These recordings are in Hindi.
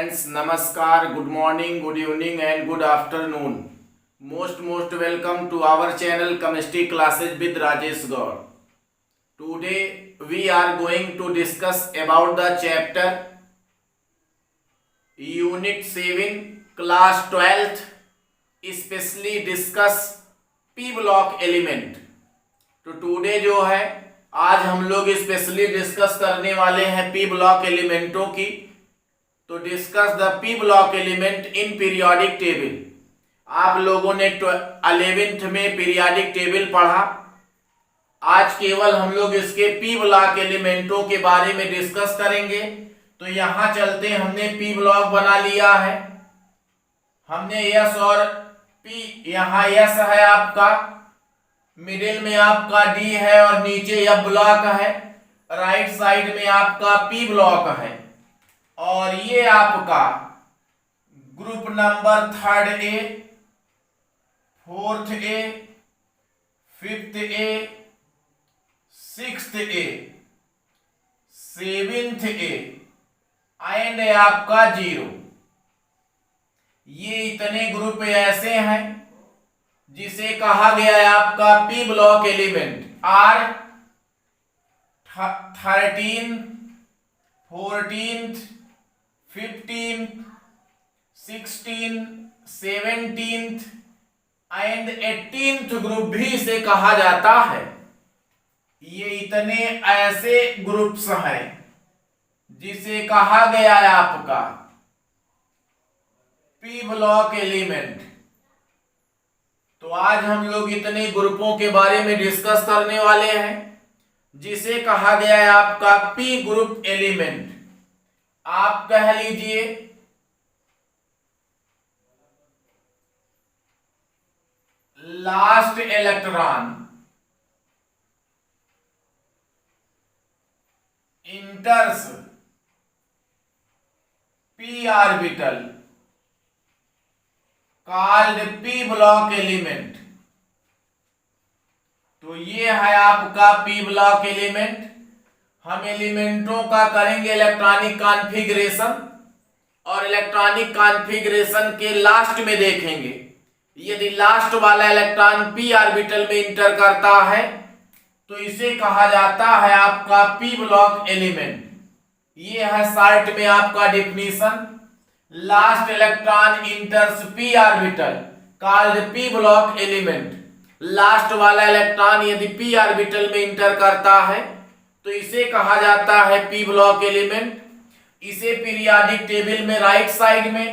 friends, namaskar, good morning, good evening and good afternoon. Most welcome to our channel Chemistry Classes with Rajesh Gaur. Today we are going to discuss about the chapter Unit 7 Class 12th, especially discuss P block element. तो टुडे जो है आज हम लोग स्पेशली डिस्कस करने वाले हैं पी ब्लॉक एलिमेंटों की। तो discuss the P block element in periodic table. आप लोगों ने 11th में पीरियोडिक टेबल पढ़ा। आज केवल हम लोग इसके पी ब्लॉक एलिमेंटों के बारे में डिस्कस करेंगे। तो यहां चलते हैं, हमने पी ब्लॉक बना लिया है। हमने यस और पी, यहां यस है आपका, मिडिल में आपका डी है और नीचे एफ ब्लॉक है, राइट साइड में आपका पी ब्लॉक है और ये आपका group number 3rd A, 4th A, 5th A, 6th A, 7th A and आपका 0। ये इतने ग्रुप ऐसे हैं जिसे कहा गया है आपका P block element. Are 13th, 14th, 15th, 16th, 17th and 18th group भी इसे कहा जाता है। ये इतने ऐसे ग्रुप्स हैं जिसे कहा गया है आपका पी ब्लॉक एलिमेंट। तो आज हम लोग इतने ग्रुपों के बारे में डिस्कस करने वाले हैं जिसे कहा गया है आपका पी ग्रुप एलिमेंट। आप कह लीजिए last electron इंटर्स P orbital called P block element. तो ये है आपका पी ब्लॉक एलिमेंट। हम एलिमेंटों का करेंगे इलेक्ट्रॉनिक कॉन्फ़िगरेशन और इलेक्ट्रॉनिक कॉन्फ़िगरेशन के लास्ट में देखेंगे यदि लास्ट वाला इलेक्ट्रॉन पी ऑर्बिटल में इंटर करता है तो इसे कहा जाता है आपका पी ब्लॉक एलिमेंट। ये है शॉर्ट में आपका definition. Last electron इंटर्स P orbital called P block element. Last वाला इलेक्ट्रॉन यदि पी ऑर्बिटल में इंटर करता है तो इसे कहा जाता है पी ब्लॉक एलिमेंट। इसे पीरियोडिक टेबल में राइट साइड में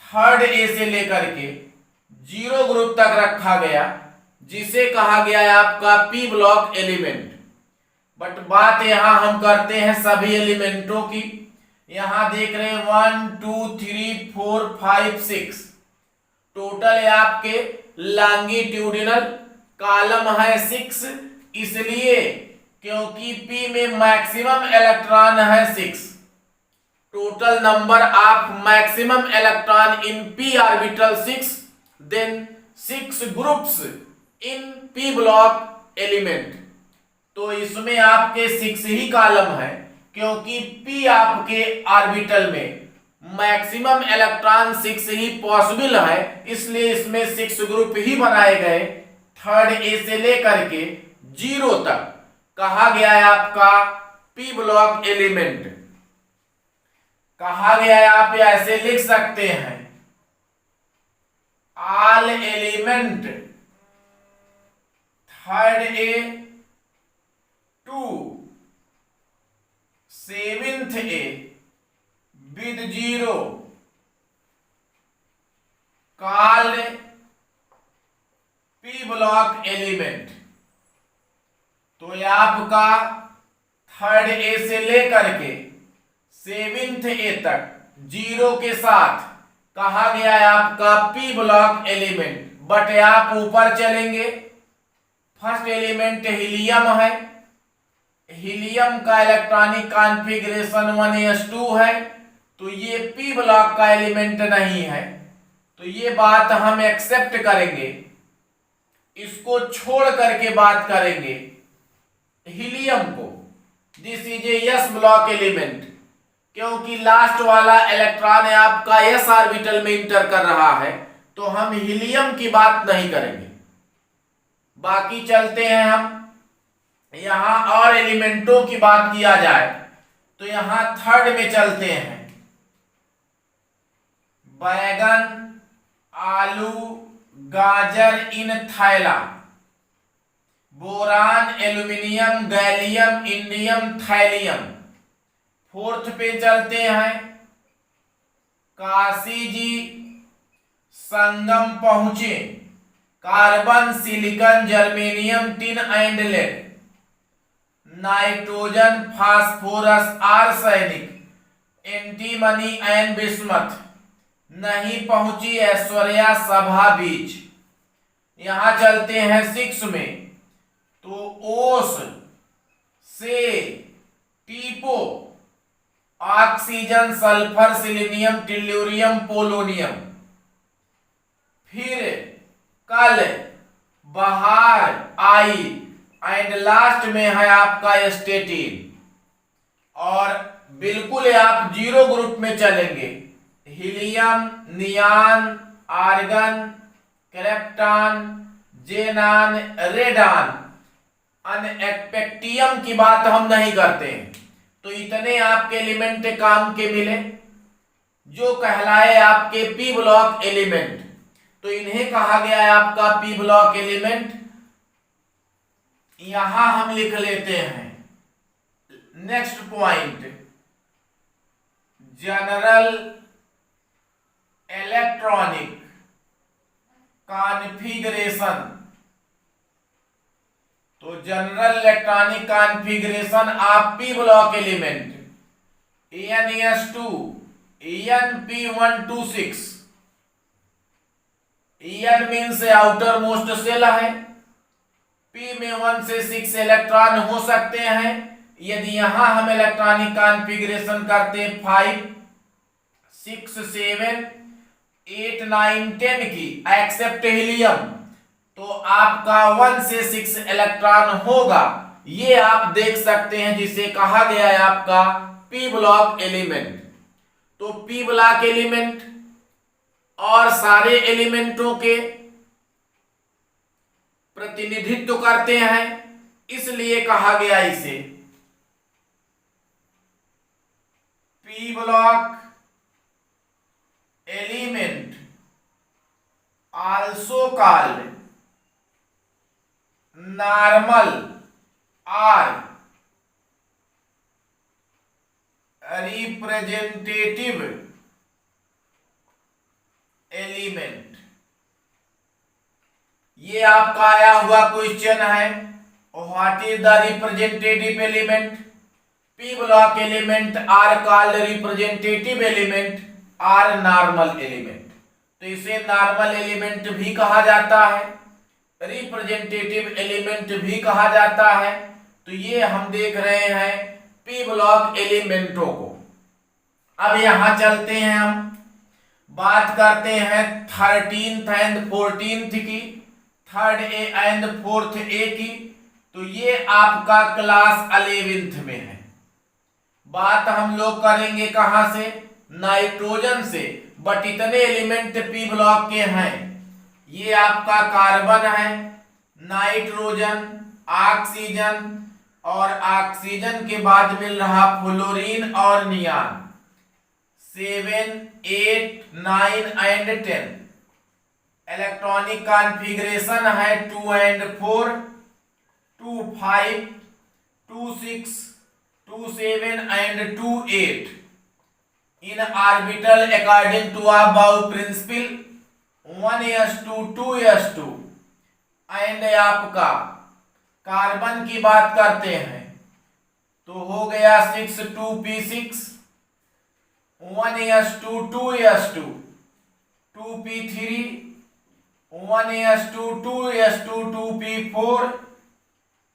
3rd ए से लेकर के 0 ग्रुप तक रखा गया जिसे कहा गया है आपका पी ब्लॉक एलिमेंट। बट बात यहां हम करते हैं सभी एलिमेंटों की। यहां देख रहे हैं 1 2 3 4 5 6 टोटल है आपके लॉन्गिट्यूडिनल कॉलम है 6, इसलिए क्योंकि पी में मैक्सिमम इलेक्ट्रॉन है 6। Total number of maximum electron in P orbital 6, then 6 groups in P block element. तो इसमें आपके 6 ही कॉलम है क्योंकि पी आपके ऑर्बिटल में मैक्सिमम इलेक्ट्रॉन 6 ही पॉसिबल है, इसलिए इसमें 6 ग्रुप ही बनाए गए। 3rd ए से लेकर के 0 तक कहा गया है आपका पी ब्लॉक एलिमेंट। कहा गया है, आप ऐसे लिख सकते हैं all element 3rd A to 7th A with 0 called P block element। तो ये आपका 3rd ए से लेकर के 7th ए तक 0 के साथ कहा गया है आपका P ब्लॉक एलिमेंट। बट आप ऊपर चलेंगे, फर्स्ट एलिमेंट हीलियम है। हीलियम का इलेक्ट्रॉनिक कॉन्फ़िगरेशन 1s2 है, तो ये पी ब्लॉक का एलिमेंट नहीं है। तो ये बात हम एक्सेप्ट करेंगे, इसको छोड़ करके बात करेंगे हीलियम को। This is A yes block element. क्योंकि लास्ट वाला इलेक्ट्रॉन आपका s ऑर्बिटल में इंटर कर रहा है, तो हम हीलियम की बात नहीं करेंगे। बाकी चलते हैं हम यहां और एलिमेंटों की बात किया जाए तो यहां थर्ड में चलते हैं। बैगन, आलू, गाजर इन थैला, boron, aluminium, gallium, indium, thallium. Fourth पे चलते हैं। काशी जी संगम पहुंचे, carbon, silicon, germanium, tin and lead. Nitrogen, phosphorus, arsenic, antimony and bismuth. नहीं पहुंची ऐश्वर्या सभा बीच। यहां चलते हैं 6 में, तो ओस से टीपो, oxygen, sulphur, selenium, tellurium, polonium. फिर कल बाहर आई एंड लास्ट में है आपका स्टेटिन। और बिल्कुल आप जीरो ग्रुप में चलेंगे। हीलियम, नियान, आर्गन, क्रिप्टॉन, जेनान, रेडान, अनएक्टियम की बात हम नहीं करते हैं। तो इतने आपके एलिमेंट काम के मिले जो कहलाए आपके पी ब्लॉक एलिमेंट। तो इन्हें कहा गया है आपका पी ब्लॉक एलिमेंट। यहां हम लिख लेते हैं next point, general electronic configuration. तो general electronic configuration of P block element EnS2 EnP126। En means outermost shell है। P में 1 से 6 इलेक्ट्रॉन हो सकते हैं। यदि यहां हम इलेक्ट्रॉनिक कॉन्फ़िगरेशन करते हैं 5, 6, 7, 8, 9, 10 की एक्सेप्ट हीलियम, तो आपका 1 से 6 इलेक्ट्रॉन होगा। ये आप देख सकते हैं, जिसे कहा गया है आपका पी ब्लॉक एलिमेंट। तो पी ब्लॉक एलिमेंट और सारे एलिमेंटों के प्रतिनिधित्व करते हैं, इसलिए कहा गया इसे P block element, also called normal और रिप्रेजेंटेटिव एलिमेंट। ये आपका आया हुआ क्वेश्चन है, what is the representative element? P block element are called representative element are normal element. तो इसे नॉर्मल एलिमेंट भी कहा जाता है, रिप्रेजेंटेटिव एलिमेंट भी कहा जाता है। तो ये हम देख रहे हैं पी ब्लॉक एलिमेंटों को। अब यहां चलते हैं, हम बात करते हैं 13th एंड 14th की, 3rd ए एंड 4th ए की। तो ये आपका क्लास 11th में है। बात हम लोग करेंगे कहां से? नाइट्रोजन से। बट इतने एलिमेंट पी ब्लॉक के हैं। ये आपका कार्बन है, नाइट्रोजन, ऑक्सीजन, और ऑक्सीजन के बाद मिल रहा फ्लोरीन और नियान। 7, 8, 9 एंड 10 इलेक्ट्रॉनिक कॉन्फ़िगरेशन है 2 and 4, 2, 5, 2, 6, 2, 7 and 2, 8 in orbital according to Aufbau principle 1s2 2s2। And आपका कार्बन की बात करते हैं तो हो गया 6 2p6, 1s2 2s2, 2p3, 1s2 2s2, 2p4,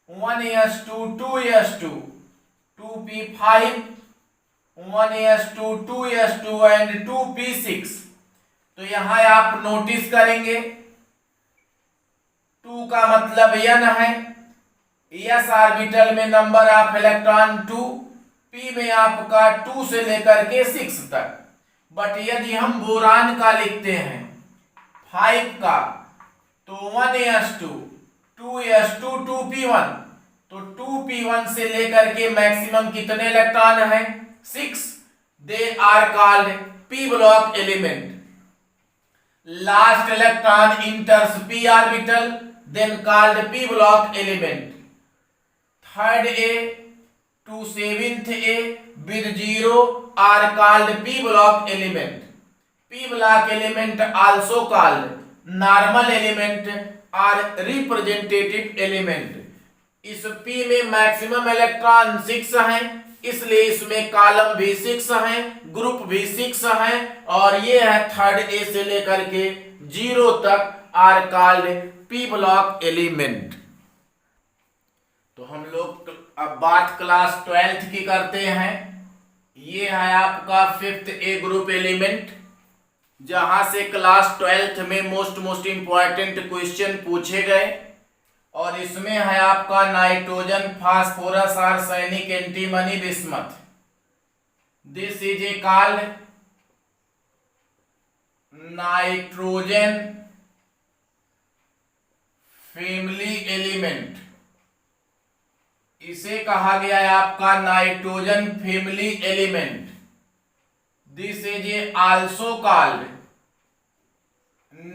1s2 2s2, 2p5, 1s2 2s2 and 2p6। तो यहां आप नोटिस करेंगे 2 का मतलब n है, s ऑर्बिटल में नंबर ऑफ इलेक्ट्रॉन 2, P में आपका 2 से लेकर के 6 तक। बट यदि हम बोरान का लिखते हैं 5 का, तो 1s2 2s2 2p1, तो 2p1 से लेकर के मैक्सिमम कितने इलेक्ट्रॉन हैं? 6। They are called p block element. Last electron enters p orbital, then called p block element. Third A to 7th A with 0 are called p block element. p block element also called normal element or representative element. इस p में मैक्सिमम इलेक्ट्रॉन 6 हैं, इसलिए इसमें कॉलम भी 6 हैं, ग्रुप भी 6 हैं, और ये है थर्ड A से लेकर के 0 तक are called p block element. तो हम लोग अब बात क्लास 12th की करते हैं। ये है आपका 5th A ग्रुप एलिमेंट, जहां से क्लास 12th में मोस्ट इंपॉर्टेंट क्वेश्चन पूछे गए, और इसमें है आपका nitrogen, phosphorus, arsenic, antimony, bismuth. This is a called nitrogen family element. इसे कहा गया है आपका nitrogen family element. This is A also called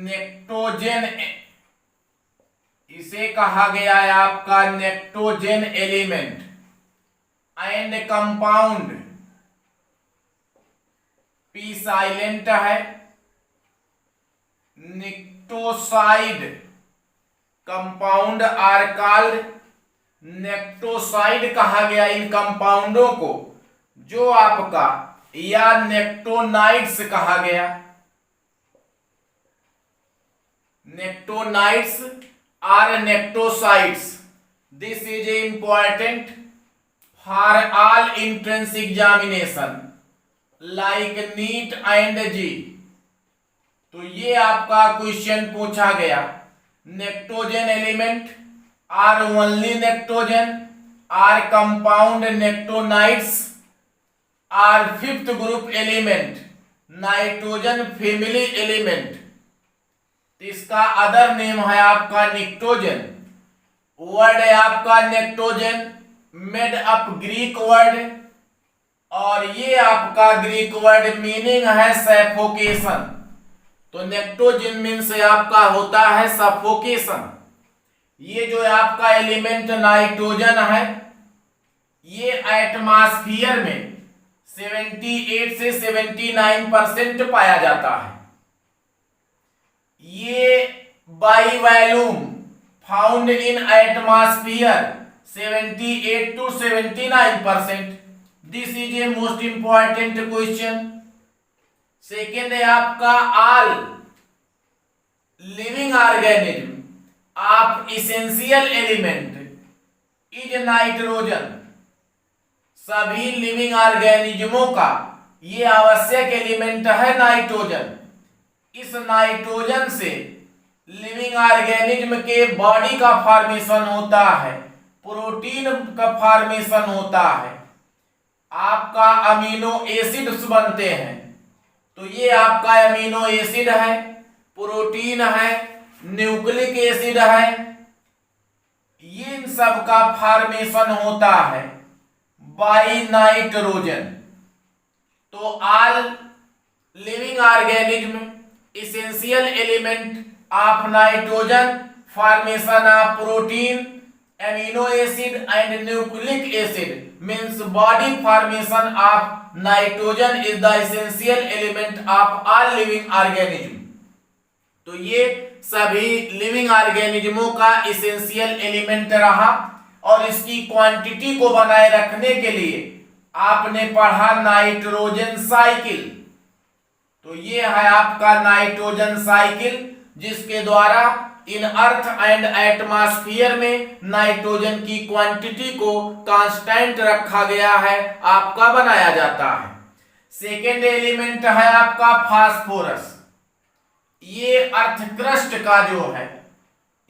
नेक्टोजेन। इसे कहा गया है आपका नेक्टोजेन element and compound. P silent है। नेक्टोसाइड कंपाउंड आर कॉल्ड नेक्टोसाइड कहा गया इन कंपाउंडों को, जो आपका, या नेक्टोनाइड्स कहा गया। Pnictides are pnictides. This is a important for all entrance examination like NEET and JEE. तो ये आपका क्वेश्चन पूछा गया। Pnictogen element are only pnictogen, are compound pnictides, are 5th group element nitrogen family element. इसका अदर नेम है आपका निक्टोजेन। वर्ड है आपका pnictogen, made up Greek word, और ये आपका ग्रीक वर्ड मीनिंग है सफोकेशन। तो नेक्टोजेन मीन्स आपका होता है सफोकेशन। ये जो आपका एलिमेंट नाइट्रोजन है, ये एटमॉस्फेयर में 78 से 79% पाया जाता है। ये by volume found in atmosphere 78 to 79%। This is a most important question. Second है आपका all living organism of essential element is nitrogen. सभी लिविंग ऑर्गेनिज्मों का ये आवश्यक एलिमेंट है नाइट्रोजन। इस नाइट्रोजन से लिविंग ऑर्गेनिज्म के बॉडी का फॉर्मेशन होता है, प्रोटीन का फॉर्मेशन होता है, आपका अमीनो एसिड्स बनते हैं। तो ये आपका अमीनो एसिड है, प्रोटीन है, न्यूक्लिक एसिड है, ये इन सब का फॉर्मेशन होता है बाय नाइट्रोजन। तो all living organism essential element of nitrogen, formation of protein, amino acid and nucleic acid means body formation of nitrogen is the essential element of all living organism। तो ये सभी लिविंग ऑर्गेनिज्मों का इसेंशियल एलिमेंट रहा, और इसकी क्वांटिटी को बनाए रखने के लिए आपने पढ़ा नाइट्रोजन साइकिल। तो ये है आपका नाइट्रोजन साइकिल, जिसके द्वारा इन अर्थ एंड एटमॉस्फेयर में नाइट्रोजन की क्वांटिटी को कांस्टेंट रखा गया है, आपका बनाया जाता है। सेकेंड एलिमेंट है आपका फास्फोरस। ये अर्थ क्रस्ट का जो है,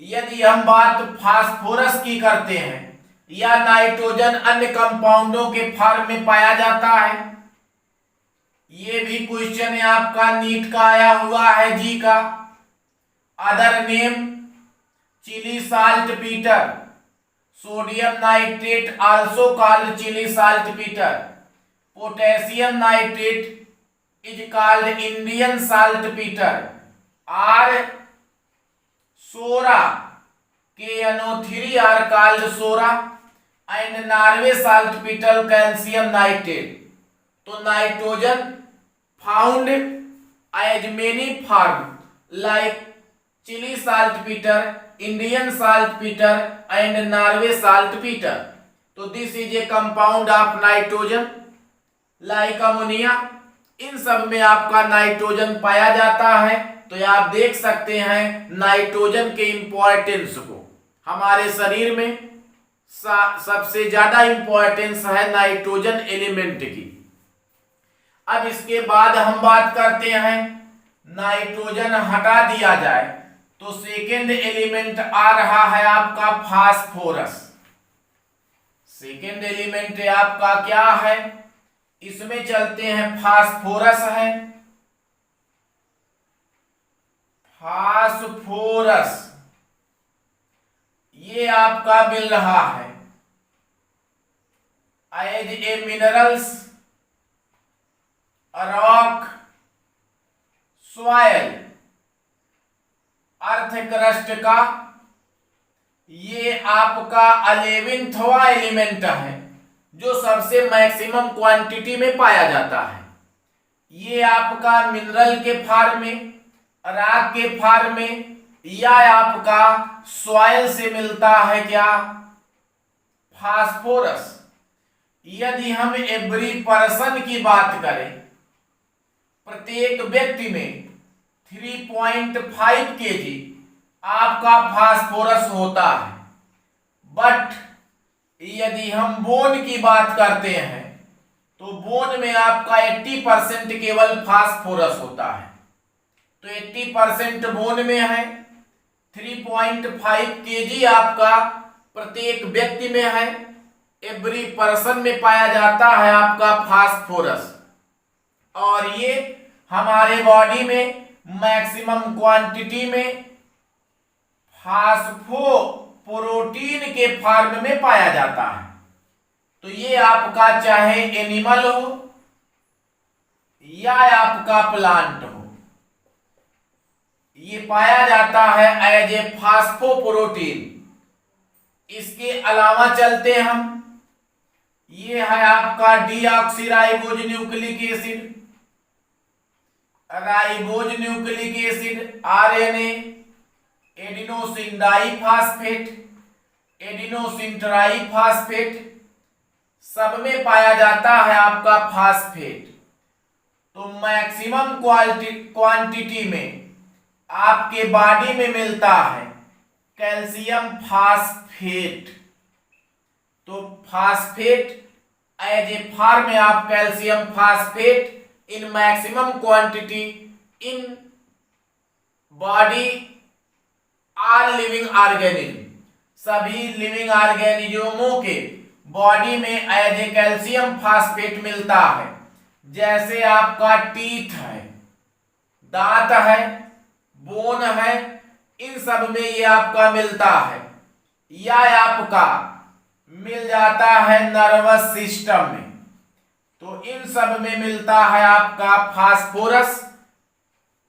यदि हम बात फास्फोरस की करते हैं या नाइट्रोजन अन्य कंपाउंडों के फॉर्म में पाया जाता है? ये भी क्वेश्चन है आपका नीट का आया हुआ है जी का। Other name Chile saltpetre, sodium nitrate also called Chile saltpetre, potassium nitrate is called Indian saltpeter, or Sora KNO3 are called Sora, and Norway saltpeter calcium nitrate. तो nitrogen found as many form like Chile saltpeter, Indian saltpeter and Norway saltpeter. तो this is a compound of nitrogen like ammonia. इन सब में आपका नाइट्रोजन पाया जाता है। तो आप देख सकते हैं नाइट्रोजन के इंपॉर्टेंस को। हमारे शरीर में सबसे ज्यादा इंपॉर्टेंस है नाइट्रोजन एलिमेंट की। अब इसके बाद हम बात करते हैं, नाइट्रोजन हटा दिया जाए तो सेकेंड एलिमेंट आ रहा है आपका फास्फोरस। सेकेंड एलिमेंट आपका क्या है, इसमें चलते हैं, फास्फोरस है। फास्फोरस ये आपका मिल रहा है as a minerals, rock, soil, earth crust का। ये आपका 11वां एलिमेंट है जो सबसे मैक्सिमम क्वांटिटी में पाया जाता है। ये आपका मिनरल के फॉर्म में, राख के फॉर्म में, या आपका सॉइल से मिलता है क्या, फास्फोरस। यदि हम एवरी पर्सन की बात करें, प्रत्येक व्यक्ति में 3.5 kg आपका फास्फोरस होता है। बट यदि हम बोन की बात करते हैं तो बोन में आपका 80% केवल फास्फोरस होता है। तो 80% बोन में है, 3.5 kg आपका प्रत्येक व्यक्ति में है, एवरी पर्सन में पाया जाता है आपका फास्फोरस। और ये हमारे बॉडी में मैक्सिमम क्वांटिटी में फास्फोप्रोटीन के फॉर्म में पाया जाता है। तो ये आपका चाहे एनिमल हो या आपका प्लांट हो, ये पाया जाता है एज ए फास्फोप्रोटीन। इसके अलावा चलते हम, ये है आपका deoxyribose nucleic acid, ribose nucleic acid, RNA, adenosine diphosphate, adenosine triphosphate, सब में पाया जाता है आपका फास्फेट। तो मैक्सिमम क्वांटिटी में आपके बॉडी में मिलता है कैल्शियम फास्फेट। तो फास्फेट एज ए फॉर्म में आप calcium phosphate in maximum quantity in body all living organism, सभी लिविंग ऑर्गेनिज्मों के बॉडी में एज ए कैल्शियम फास्फेट मिलता है। जैसे आपका टीथ है, दांत है, बोन है, इन सब में ये आपका मिलता है। या आपका मिल जाता है नर्वस सिस्टम में। तो इन सब में मिलता है आपका phosphorus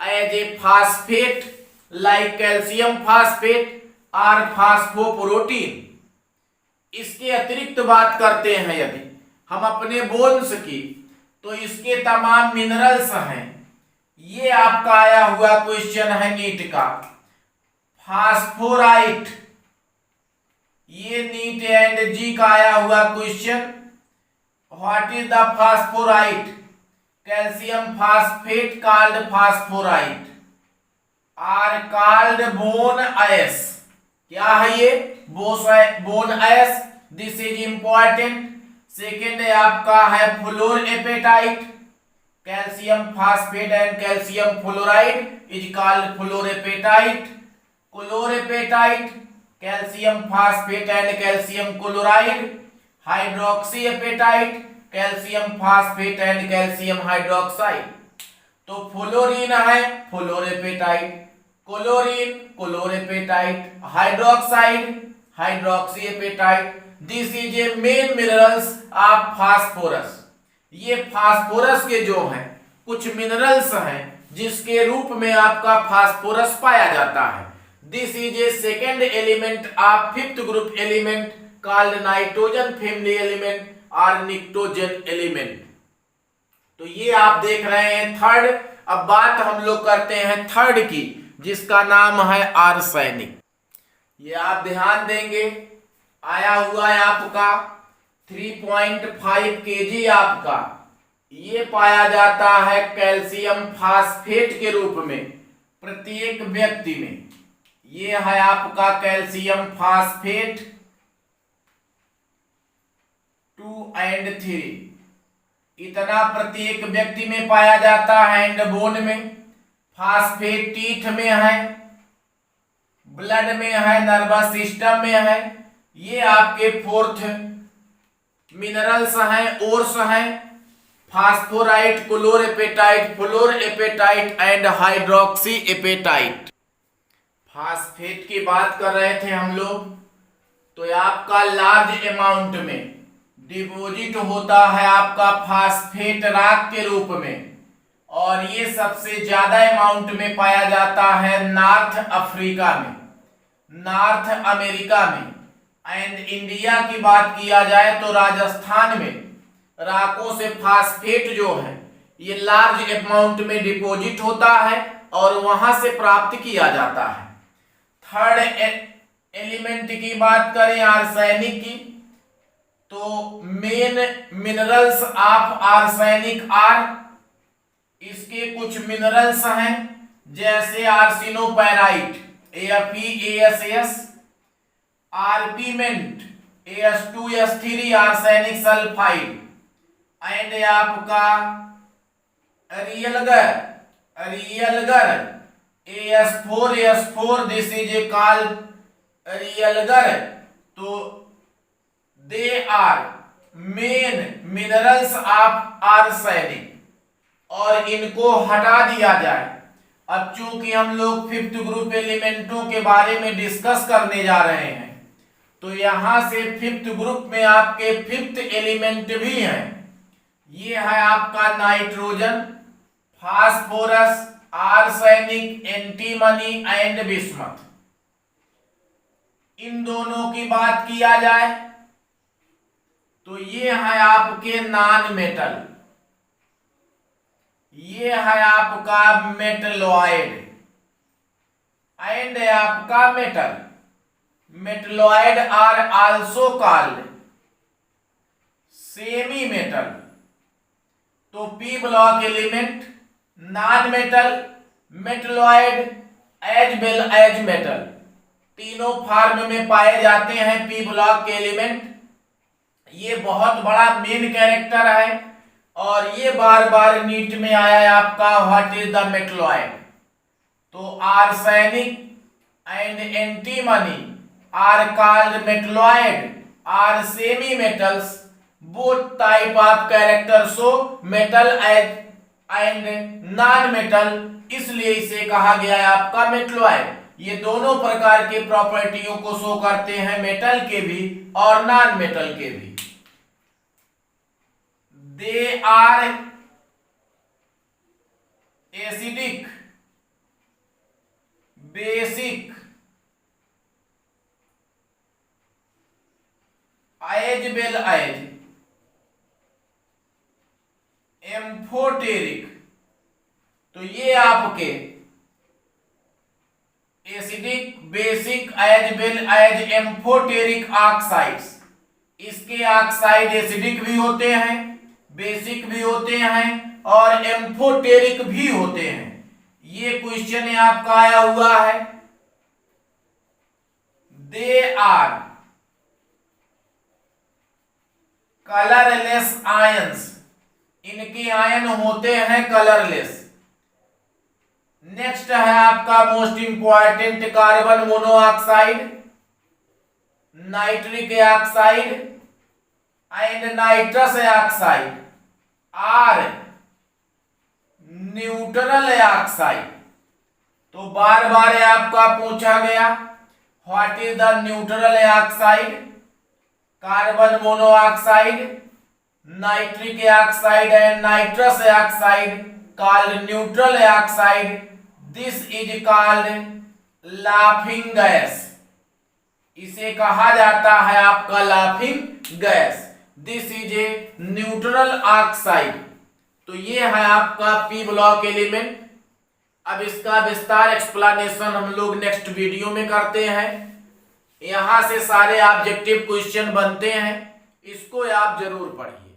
as a phosphate like calcium phosphate और फास्फोप्रोटीन। इसके अतिरिक्त बात करते हैं यदि हम अपने बोन्स की, तो इसके तमाम मिनरल्स हैं। ये आपका आया हुआ क्वेश्चन है नीट का, फास्फोराइट। ये नीट एंड जी का आया हुआ question, what is the phosphorite, calcium phosphate called phosphorite are called bone ashes. क्या है ये, बोन आयस, दिस इज इंपॉर्टेंट। सेकेंड आपका है fluorapatite, calcium phosphate and calcium fluoride is called fluorapatite. Chlorapatite calcium phosphate and calcium chloride, hydroxyapatite, calcium phosphate and calcium hydroxide. तो फ्लोरीन है fluorapatite, chlorine chlorapatite, hydroxide hydroxyapatite. This is a main minerals of phosphorus. ये फास्फोरस के जो हैं कुछ मिनरल्स हैं जिसके रूप में आपका फास्फोरस पाया जाता है। This is A second element of fifth group element called nitrogen family element और निक्टोजन एलिमेंट। तो ये आप देख रहे हैं थर्ड। अब बात हम लोग करते हैं थर्ड की, जिसका नाम है आर्सेनिक। ये आप ध्यान देंगे, आया हुआ है आपका 3.5 kg आपका। ये पाया जाता है कैल्शियम फास्फेट के रूप में प्रत्येक व्यक्ति में। ये है आपका कैल्शियम फास्फेट 2 और 3, इतना प्रत्येक व्यक्ति में पाया जाता है। एंड बोन में फास्फेट टीथ में है, ब्लड में है, नर्वस सिस्टम में है। ये आपके फोर्थ मिनरल्स हैं, ओर्स हैं, फास्फोराइट, क्लोरेपेटाइट, फ्लोरेपेटाइट एंड हाइड्रोक्सी एपेटाइट। फास्फेट की बात कर रहे थे हम लोग, तो आपका लार्ज अमाउंट में डिपॉजिट होता है आपका फास्फेट रॉक के रूप में, और ये सबसे ज्यादा अमाउंट में पाया जाता है नॉर्थ अफ्रीका में, नॉर्थ अमेरिका में। एंड इंडिया की बात किया जाए तो राजस्थान में राकों से फास्फेट जो है ये लार्ज अमाउंट में डिपॉजिट होता है और वहां से प्राप्त किया जाता है। थर्ड एलिमेंट की बात करें आर्सेनिक की, तो main minerals of arsenic are, इसके कुछ मिनरल्स हैं जैसे arsenopyrite AFeASS, orpiment As2S3 arsenic sulphide, and आपका realgar As4S4, this is a called realgar. तो they are main minerals of arsenic, और इनको हटा दिया जाए। अब चूंकि हम लोग फिफ्थ ग्रुप एलिमेंटों के बारे में डिस्कस करने जा रहे हैं, तो यहां से फिफ्थ ग्रुप में आपके फिफ्थ एलिमेंट भी हैं। ये है आपका nitrogen, phosphorus, arsenic, antimony and bismuth. इन दोनों की बात किया जाए तो ये है आपके नॉन मेटल, ये है आपका मेटलॉइड एंड आपका metal. Metalloid are also called semi metal. तो P block element, non metal, metalloid as well as metal, तीनों फॉर्म में पाए जाते हैं पी ब्लॉक के एलिमेंट। ये बहुत बड़ा मेन कैरेक्टर है, और ये बार बार नीट में आया है आपका व्हाट इज द मेटलॉइड। तो arsenic and antimony are called metalloid are semi metals, both type of character show metal and non metal, इसलिए इसे कहा गया है आपका मेटलॉइड। ये दोनों प्रकार के प्रॉपर्टियों को शो करते हैं, मेटल के भी और नॉन मेटल के भी। They are acidic, basic, as well as amphoteric. तो ये आपके acidic, basic, as well as amphoteric oxides. इसके ऑक्साइड एसिडिक भी होते हैं, बेसिक भी होते हैं और एम्फोटेरिक भी होते हैं। ये क्वेश्चन आपका आया हुआ है। दे आर कलरलेस आयंस, इनके आयन होते हैं कलरलेस। नेक्स्ट है आपका most important carbon monoxide, nitric oxide and nitrous oxide are neutral oxide. तो बार बार आपका पूछा गया what is the neutral oxide? Carbon monoxide, nitric oxide and nitrous oxide called neutral oxide. This is called laughing gas. इसे कहा जाता है आपका laughing gas. This is a neutral oxide. तो ये है आपका पी ब्लॉक एलिमेंट। अब इसका विस्तार एक्सप्लेनेशन हम लोग नेक्स्ट वीडियो में करते हैं। यहां से सारे ऑब्जेक्टिव क्वेश्चन बनते हैं, इसको आप जरूर पढ़िए।